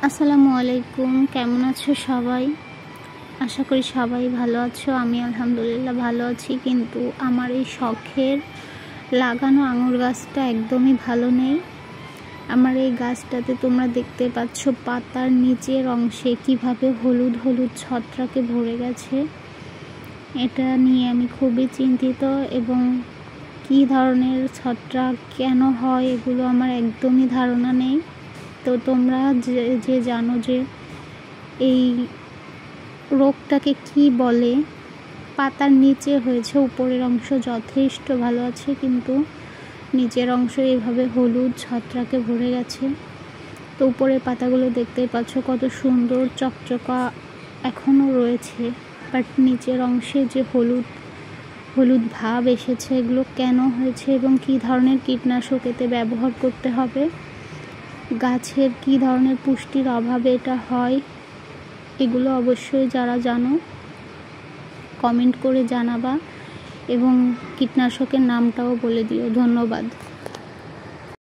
আসসালামু আলাইকুম। কেমন আছো সবাই? আশা করি সবাই ভালো আছো। আমি আলহামদুলিল্লাহ ভালো আছি, কিন্তু আমার এই শখের লাগানো আঙুর গাছটা একদমই ভালো নেই। আমার এই গাছটাতে তোমরা দেখতে পাচ্ছ পাতার নিচের অংশে কিভাবে হলুদ হলুদ ছত্রাকে ভরে গেছে। এটা নিয়ে আমি খুবই চিন্তিত, এবং কী ধরনের ছত্রাক কেন হয় এগুলো আমার একদমই ধারণা নেই। তো তোমরা যে জানো যে এই রোগটাকে কি বলে, পাতার নিচে হয়েছে, উপরের অংশ যথেষ্ট ভালো আছে, কিন্তু নিচের অংশ এইভাবে হলুদ ছত্রাকে ভরে গেছে। তো উপরের পাতাগুলো দেখতেই পাচ্ছ কত সুন্দর চকচকা এখনও রয়েছে, বাট নিচের অংশে যে হলুদ হলুদ ভাব এসেছে, এগুলো কেন হয়েছে এবং কী ধরনের কীটনাশক এতে ব্যবহার করতে হবে, গাছের কী ধরনের পুষ্টির অভাবে এটা হয়, এগুলো অবশ্যই যারা জানো কমেন্ট করে জানাবা, এবং কীটনাশকের নামটাও বলে দিও। ধন্যবাদ।